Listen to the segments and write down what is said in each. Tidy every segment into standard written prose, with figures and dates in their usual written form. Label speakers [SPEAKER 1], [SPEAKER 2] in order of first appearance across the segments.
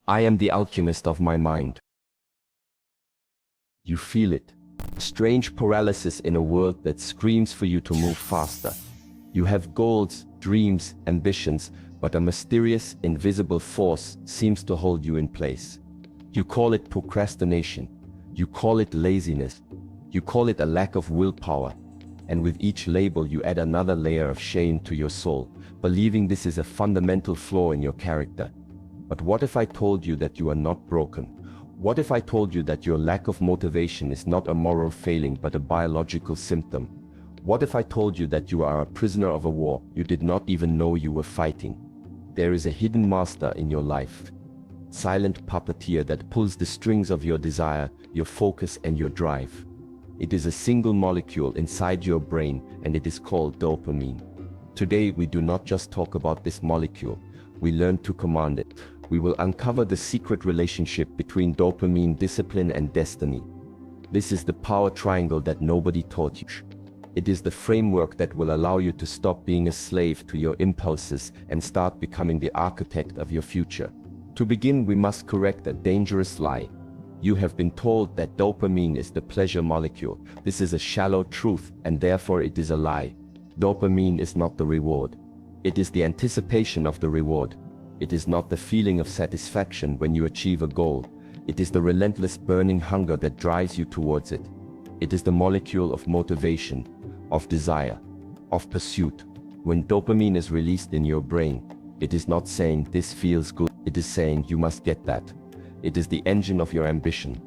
[SPEAKER 1] I am the alchemist of my mind. You feel it. A strange paralysis in a world that screams for you to move faster. You have goals, dreams, ambitions, but a mysterious, invisible force seems to hold you in place. You call it procrastination. You call it laziness. You call it a lack of willpower. And with each label you add another layer of shame to your soul, believing this is a fundamental flaw in your character. But what if I told you that you are not broken? What if I told you that your lack of motivation is not a moral failing but a biological symptom? What if I told you that you are a prisoner of a war you did not even know you were fighting? There is a hidden master in your life. Silent puppeteer that pulls the strings of your desire, your focus and your drive. It is a single molecule inside your brain and it is called dopamine. Today we do not just talk about this molecule, we learn to command it. We will uncover the secret relationship between dopamine, discipline and destiny. This is the power triangle that nobody taught you. It is the framework that will allow you to stop being a slave to your impulses and start becoming the architect of your future. To begin, we must correct a dangerous lie. You have been told that dopamine is the pleasure molecule. This is a shallow truth and therefore it is a lie. Dopamine is not the reward. It is the anticipation of the reward. It is not the feeling of satisfaction when you achieve a goal. It is the relentless burning hunger that drives you towards it. It is the molecule of motivation, of desire, of pursuit. When dopamine is released in your brain, it is not saying this feels good, it is saying you must get that. It is the engine of your ambition.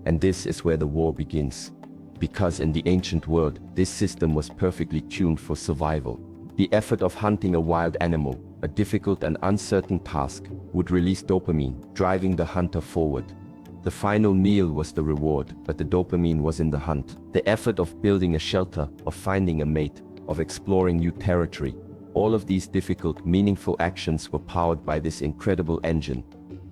[SPEAKER 1] And this is where the war begins. Because in the ancient world, this system was perfectly tuned for survival. The effort of hunting a wild animal, a difficult and uncertain task, would release dopamine, driving the hunter forward. The final meal was the reward, but the dopamine was in the hunt. The effort of building a shelter, of finding a mate, of exploring new territory. All of these difficult, meaningful actions were powered by this incredible engine.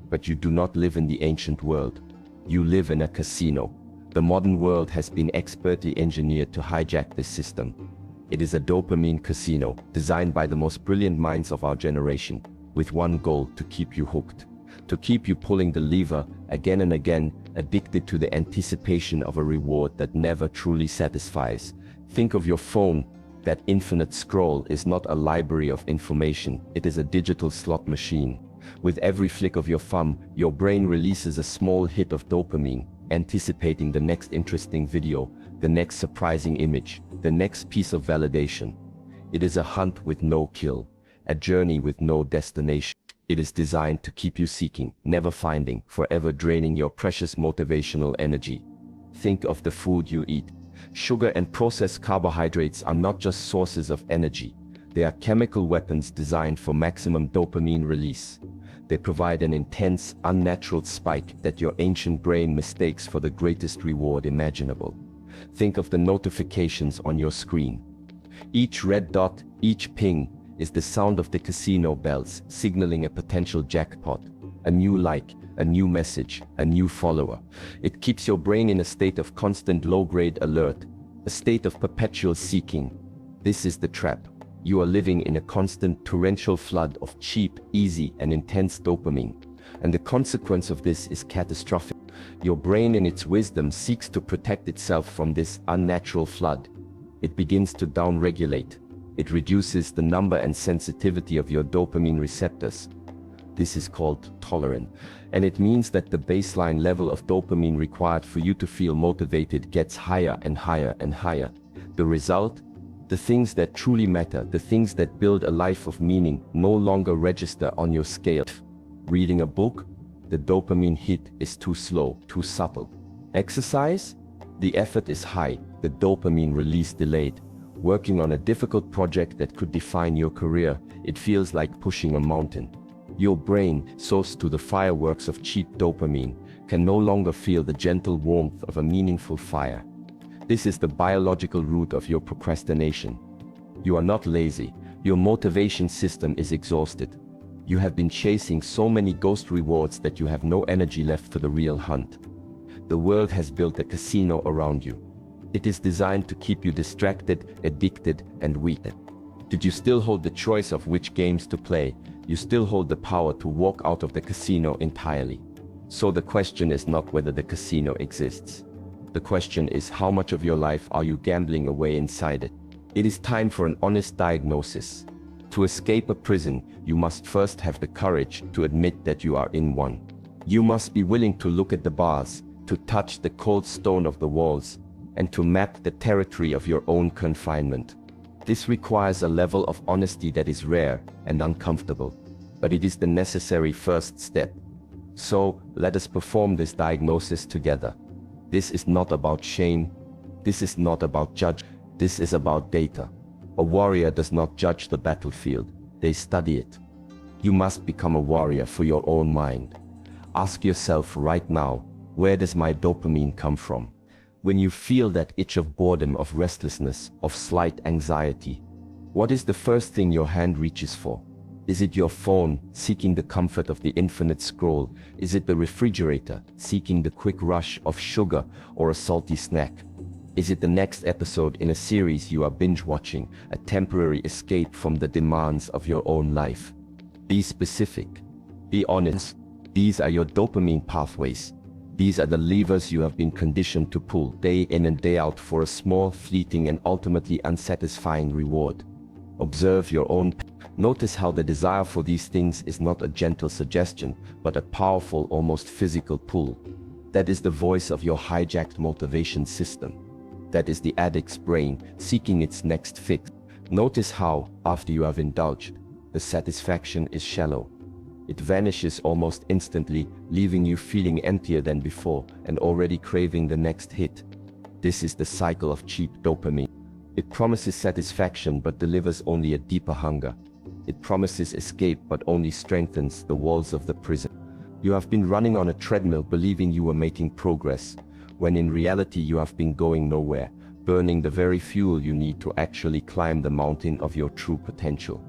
[SPEAKER 1] But you do not live in the ancient world. You live in a casino. The modern world has been expertly engineered to hijack this system. It is a dopamine casino, designed by the most brilliant minds of our generation, with one goal: to keep you hooked. To keep you pulling the lever again and again, addicted to the anticipation of a reward that never truly satisfies. Think of your phone. That infinite scroll is not a library of information, it is a digital slot machine. With every flick of your thumb, your brain releases a small hit of dopamine, anticipating the next interesting video, the next surprising image, the next piece of validation. It is a hunt with no kill, a journey with no destination. It is designed to keep you seeking, never finding, forever draining your precious motivational energy. Think of the food you eat. Sugar and processed carbohydrates are not just sources of energy. They are chemical weapons designed for maximum dopamine release. They provide an intense, unnatural spike that your ancient brain mistakes for the greatest reward imaginable. Think of the notifications on your screen. Each red dot, each ping, is the sound of the casino bells signaling a potential jackpot, a new like, a new message, a new follower. It keeps your brain in a state of constant low-grade alert, a state of perpetual seeking. This is the trap. You are living in a constant torrential flood of cheap, easy, and intense dopamine. And the consequence of this is catastrophic. Your brain in its wisdom seeks to protect itself from this unnatural flood. It begins to downregulate. It reduces the number and sensitivity of your dopamine receptors. This is called tolerance, and it means that the baseline level of dopamine required for you to feel motivated gets higher and higher and higher. The result? The things that truly matter, the things that build a life of meaning, no longer register on your scale. Reading a book? The dopamine hit is too slow, too subtle. Exercise? The effort is high, the dopamine release delayed. Working on a difficult project that could define your career, it feels like pushing a mountain. Your brain, sourced to the fireworks of cheap dopamine, can no longer feel the gentle warmth of a meaningful fire. This is the biological root of your procrastination. You are not lazy. Your motivation system is exhausted. You have been chasing so many ghost rewards that you have no energy left for the real hunt. The world has built a casino around you. It is designed to keep you distracted, addicted, and weak. Did you still hold the choice of which games to play? you still hold the power to walk out of the casino entirely. So the question is not whether the casino exists. The question is, how much of your life are you gambling away inside it? It is time for an honest diagnosis. To escape a prison, you must first have the courage to admit that you are in one. You must be willing to look at the bars, to touch the cold stone of the walls, and to map the territory of your own confinement. This requires a level of honesty that is rare and uncomfortable, but it is the necessary first step. So, let us perform this diagnosis together. This is not about shame. This is not about judgment. This is about data. A warrior does not judge the battlefield, they study it. You must become a warrior for your own mind. Ask yourself right now, where does my dopamine come from? When you feel that itch of boredom, of restlessness, of slight anxiety, what is the first thing your hand reaches for? Is it your phone, seeking the comfort of the infinite scroll? Is it the refrigerator, seeking the quick rush of sugar or a salty snack? Is it the next episode in a series you are binge-watching, a temporary escape from the demands of your own life? Be specific. Be honest. These are your dopamine pathways. These are the levers you have been conditioned to pull day in and day out for a small, fleeting, and ultimately unsatisfying reward. Observe your own. Notice how the desire for these things is not a gentle suggestion, but a powerful, almost physical pull. That is the voice of your hijacked motivation system. That is the addict's brain, seeking its next fix. Notice how, after you have indulged, the satisfaction is shallow. It vanishes almost instantly, leaving you feeling emptier than before and already craving the next hit. This is the cycle of cheap dopamine. It promises satisfaction but delivers only a deeper hunger. It promises escape but only strengthens the walls of the prison. You have been running on a treadmill believing you were making progress, when in reality you have been going nowhere, burning the very fuel you need to actually climb the mountain of your true potential.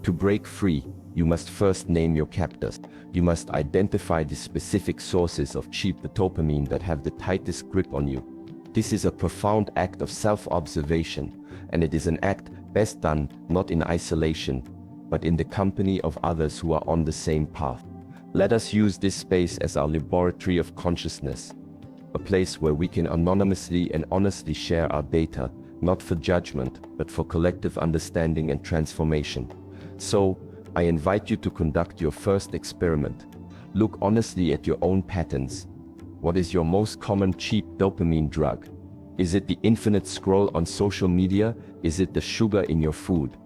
[SPEAKER 1] To break free, you must first name your captors. You must identify the specific sources of cheap dopamine that have the tightest grip on you. This is a profound act of self-observation, and it is an act best done not in isolation, but in the company of others who are on the same path. Let us use this space as our laboratory of consciousness, a place where we can anonymously and honestly share our data, not for judgment, but for collective understanding and transformation. So, I invite you to conduct your first experiment. Look honestly at your own patterns. What is your most common cheap dopamine drug? Is it the infinite scroll on social media? Is it the sugar in your food?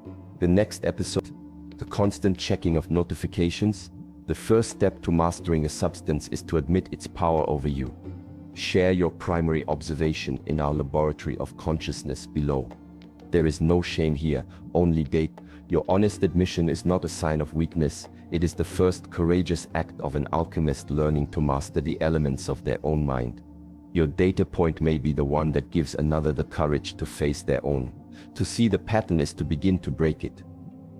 [SPEAKER 1] The next episode? The constant checking of notifications? The first step to mastering a substance is to admit its power over you. Share your primary observation in our laboratory of consciousness below. There is no shame here, only data. Your honest admission is not a sign of weakness, it is the first courageous act of an alchemist learning to master the elements of their own mind. Your data point may be the one that gives another the courage to face their own. To see the pattern is to begin to break it.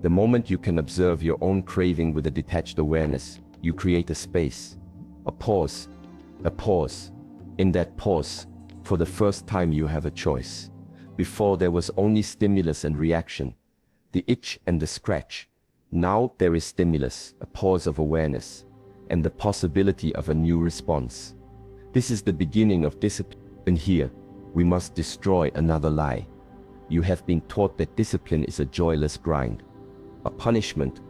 [SPEAKER 1] The moment you can observe your own craving with a detached awareness, you create a space, a pause. In that pause, for the first time you have a choice. Before there was only stimulus and reaction, the itch and the scratch. Now there is stimulus, a pause of awareness, and the possibility of a new response. This is the beginning of discipline. And here, we must destroy another lie. You have been taught that discipline is a joyless grind, a punishment,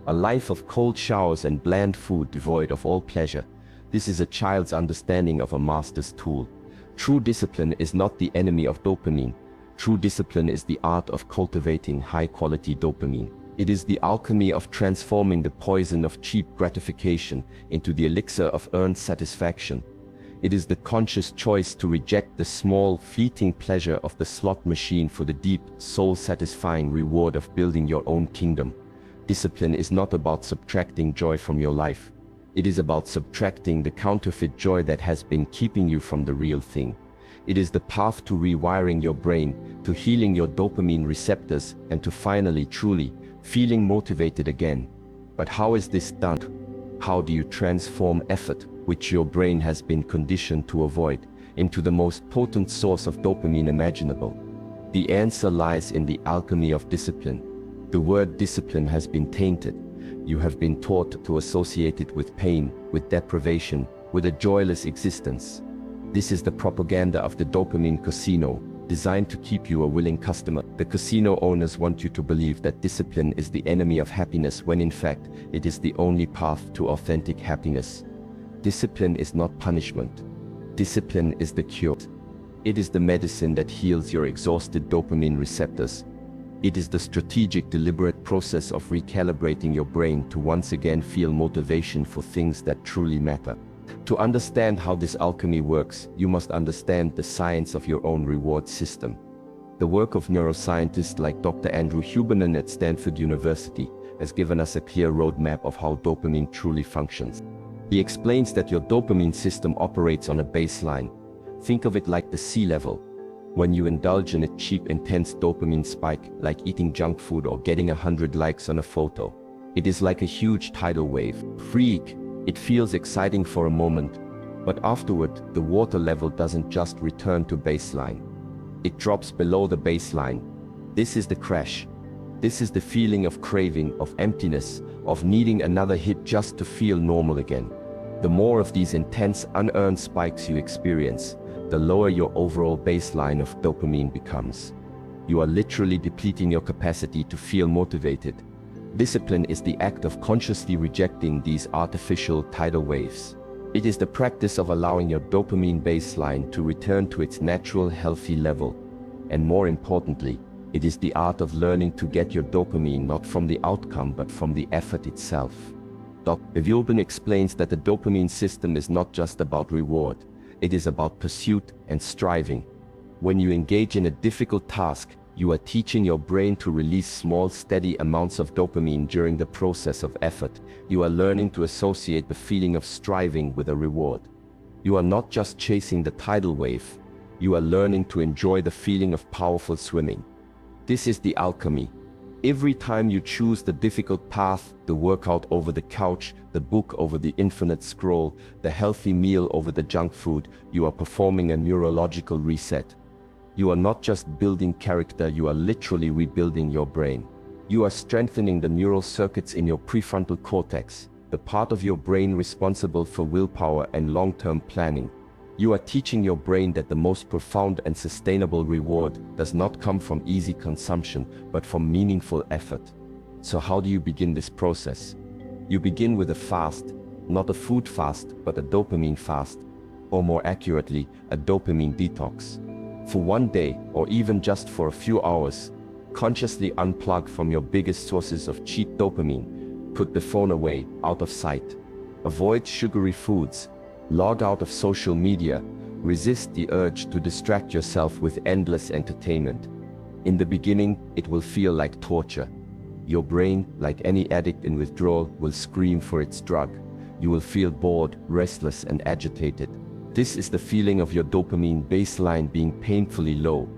[SPEAKER 1] a life of cold showers and bland food devoid of all pleasure. This is a child's understanding of a master's tool. True discipline is not the enemy of dopamine. True discipline is the art of cultivating high-quality dopamine. It is the alchemy of transforming the poison of cheap gratification into the elixir of earned satisfaction. It is the conscious choice to reject the small, fleeting pleasure of the slot machine for the deep, soul-satisfying reward of building your own kingdom. Discipline is not about subtracting joy from your life. It is about subtracting the counterfeit joy that has been keeping you from the real thing. It is the path to rewiring your brain, to healing your dopamine receptors, and to finally, truly, feeling motivated again. But how is this done? How do you transform effort, which your brain has been conditioned to avoid, into the most potent source of dopamine imaginable? The answer lies in the alchemy of discipline. The word discipline has been tainted. You have been taught to associate it with pain, with deprivation, with a joyless existence. This is the propaganda of the dopamine casino, designed to keep you a willing customer. The casino owners want you to believe that discipline is the enemy of happiness when in fact, it is the only path to authentic happiness. Discipline is not punishment. Discipline is the cure. It is the medicine that heals your exhausted dopamine receptors. It is the strategic, deliberate process of recalibrating your brain to once again feel motivation for things that truly matter. To understand how this alchemy works, you must understand the science of your own reward system. The work of neuroscientists like Dr. Andrew Huberman at Stanford University has given us a clear roadmap of how dopamine truly functions. He explains that your dopamine system operates on a baseline. Think of it like the sea level. When you indulge in a cheap, intense dopamine spike, like eating junk food or getting 100 likes on a photo, it is like a huge tidal wave. Freak! It feels exciting for a moment, but afterward, the water level doesn't just return to baseline. It drops below the baseline. This is the crash. This is the feeling of craving, of emptiness, of needing another hit just to feel normal again. The more of these intense, unearned spikes you experience, the lower your overall baseline of dopamine becomes. You are literally depleting your capacity to feel motivated. Discipline is the act of consciously rejecting these artificial tidal waves. It is the practice of allowing your dopamine baseline to return to its natural, healthy level. And more importantly, it is the art of learning to get your dopamine not from the outcome but from the effort itself. Dr. Willpower explains that the dopamine system is not just about reward, it is about pursuit and striving. When you engage in a difficult task, you are teaching your brain to release small, steady amounts of dopamine during the process of effort. You are learning to associate the feeling of striving with a reward. You are not just chasing the tidal wave, you are learning to enjoy the feeling of powerful swimming. This is the alchemy. Every time you choose the difficult path, the workout over the couch, the book over the infinite scroll, the healthy meal over the junk food, you are performing a neurological reset. You are not just building character, you are literally rebuilding your brain. You are strengthening the neural circuits in your prefrontal cortex, the part of your brain responsible for willpower and long-term planning. You are teaching your brain that the most profound and sustainable reward does not come from easy consumption, but from meaningful effort. So how do you begin this process? You begin with a fast, not a food fast, but a dopamine fast, or more accurately, a dopamine detox. For one day, or even just for a few hours, consciously unplug from your biggest sources of cheap dopamine. Put the phone away, out of sight. Avoid sugary foods. Log out of social media. Resist the urge to distract yourself with endless entertainment. In the beginning, it will feel like torture. Your brain, like any addict in withdrawal, will scream for its drug. You will feel bored, restless, and agitated. This is the feeling of your dopamine baseline being painfully low.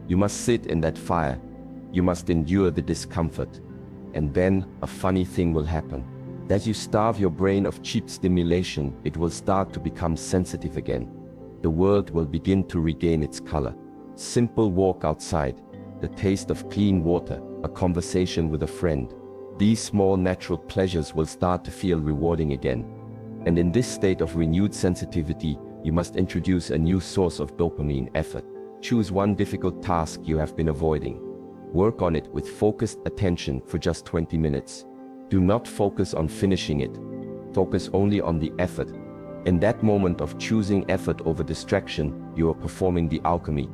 [SPEAKER 1] You must sit in that fire. You must endure the discomfort. And then, a funny thing will happen. As you starve your brain of cheap stimulation, it will start to become sensitive again. The world will begin to regain its color. Simple walk outside, the taste of clean water, a conversation with a friend. These small natural pleasures will start to feel rewarding again. And in this state of renewed sensitivity, you must introduce a new source of dopamine effort. Choose one difficult task you have been avoiding. Work on it with focused attention for just 20 minutes. Do not focus on finishing it. Focus only on the effort. In that moment of choosing effort over distraction, you are performing the alchemy.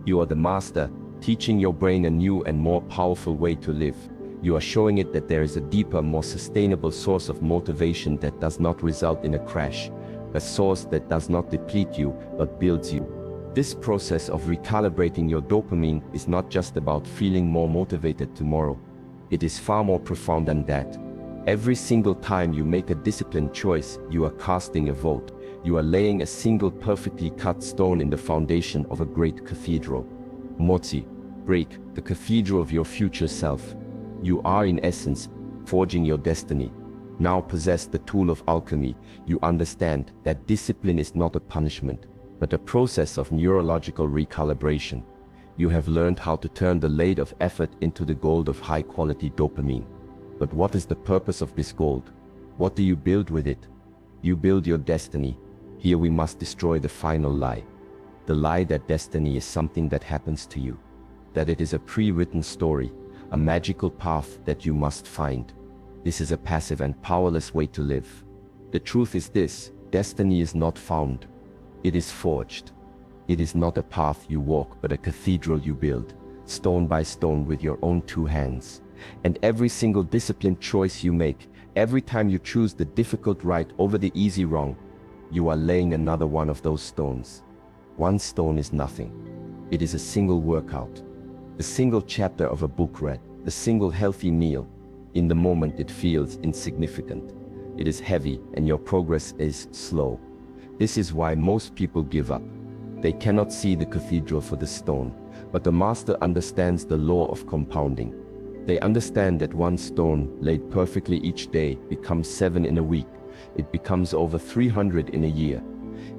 [SPEAKER 1] You are the master, teaching your brain a new and more powerful way to live. You are showing it that there is a deeper, more sustainable source of motivation that does not result in a crash. A source that does not deplete you, but builds you. This process of recalibrating your dopamine is not just about feeling more motivated tomorrow. It is far more profound than that. Every single time you make a disciplined choice, you are casting a vote. You are laying a single perfectly cut stone in the foundation of a great cathedral. Motsi, break the cathedral of your future self. You are in essence forging your destiny. Now possess the tool of alchemy, you understand that discipline is not a punishment, but a process of neurological recalibration. You have learned how to turn the lead of effort into the gold of high-quality dopamine. But what is the purpose of this gold? What do you build with it? You build your destiny. Here we must destroy the final lie. The lie that destiny is something that happens to you. That it is a pre-written story, a magical path that you must find. This is a passive and powerless way to live. The truth is this: destiny is not found. It is forged. It is not a path you walk, but a cathedral you build, stone by stone with your own two hands. And every single disciplined choice you make, every time you choose the difficult right over the easy wrong, you are laying another one of those stones. One stone is nothing. It is a single workout, a single chapter of a book read, a single healthy meal. In the moment it feels insignificant. It is heavy and your progress is slow. This is why most people give up. They cannot see the cathedral for the stone, but the master understands the law of compounding. They understand that one stone laid perfectly each day becomes 7 in a week. It becomes over 300 in a year.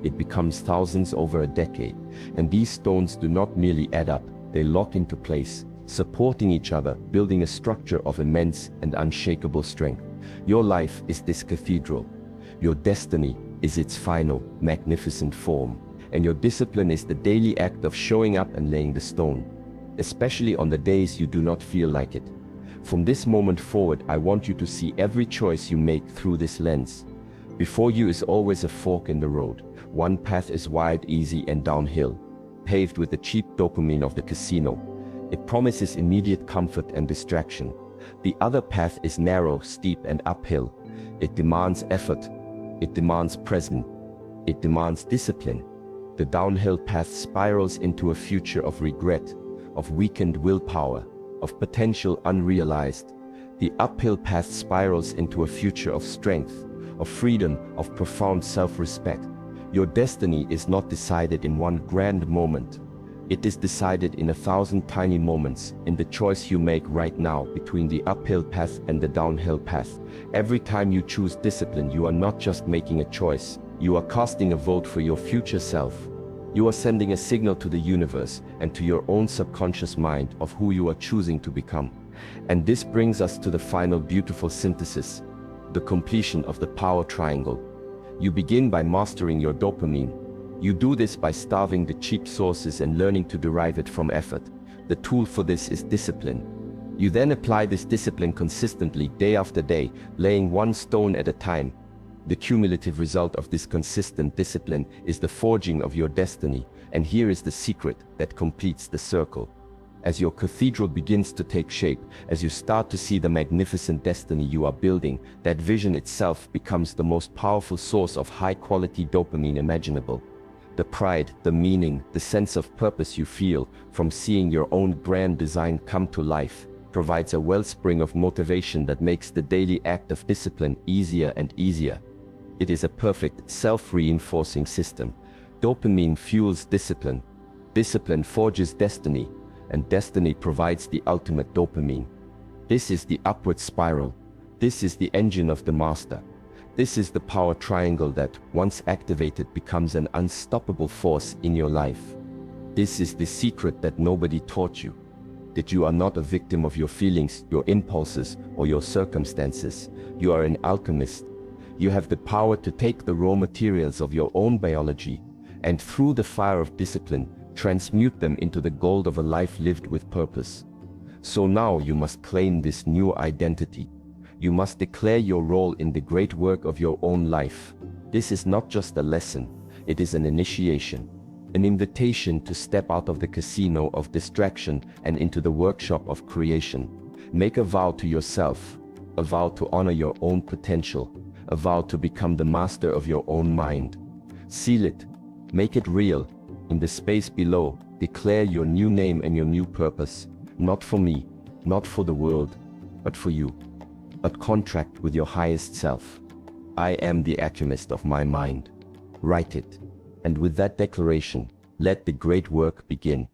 [SPEAKER 1] It becomes thousands over a decade. And these stones do not merely add up, they lock into place, supporting each other, building a structure of immense and unshakable strength. Your life is this cathedral. Your destiny is its final, magnificent form. And your discipline is the daily act of showing up and laying the stone, especially on the days you do not feel like it. From this moment forward, I want you to see every choice you make through this lens. Before you is always a fork in the road. One path is wide, easy, and downhill, paved with the cheap dopamine of the casino. It promises immediate comfort and distraction. The other path is narrow, steep, and uphill. It demands effort. It demands presence. It demands discipline. The downhill path spirals into a future of regret, of weakened willpower, of potential unrealized. The uphill path spirals into a future of strength, of freedom, of profound self-respect. Your destiny is not decided in one grand moment. It is decided in 1,000 tiny moments, in the choice you make right now between the uphill path and the downhill path. Every time you choose discipline, you are not just making a choice. You are casting a vote for your future self. You are sending a signal to the universe and to your own subconscious mind of who you are choosing to become. And this brings us to the final beautiful synthesis, the completion of the power triangle. You begin by mastering your dopamine. You do this by starving the cheap sources and learning to derive it from effort. The tool for this is discipline. You then apply this discipline consistently, day after day, laying one stone at a time. The cumulative result of this consistent discipline is the forging of your destiny, and here is the secret that completes the circle. As your cathedral begins to take shape, as you start to see the magnificent destiny you are building, that vision itself becomes the most powerful source of high-quality dopamine imaginable. The pride, the meaning, the sense of purpose you feel from seeing your own grand design come to life provides a wellspring of motivation that makes the daily act of discipline easier and easier. It is a perfect, self-reinforcing system. Dopamine fuels discipline. Discipline forges destiny, and destiny provides the ultimate dopamine. This is the upward spiral. This is the engine of the master. This is the power triangle that, once activated, becomes an unstoppable force in your life. This is the secret that nobody taught you. That you are not a victim of your feelings, your impulses, or your circumstances. You are an alchemist. You have the power to take the raw materials of your own biology, and through the fire of discipline, transmute them into the gold of a life lived with purpose. So now you must claim this new identity. You must declare your role in the great work of your own life. This is not just a lesson, it is an initiation, an invitation to step out of the casino of distraction and into the workshop of creation. Make a vow to yourself, a vow to honor your own potential, a vow to become the master of your own mind. Seal it, make it real. In the space below, declare your new name and your new purpose. Not for me, not for the world, but for you. A contract with your highest self. I am the alchemist of my mind. Write it. And with that declaration, let the great work begin.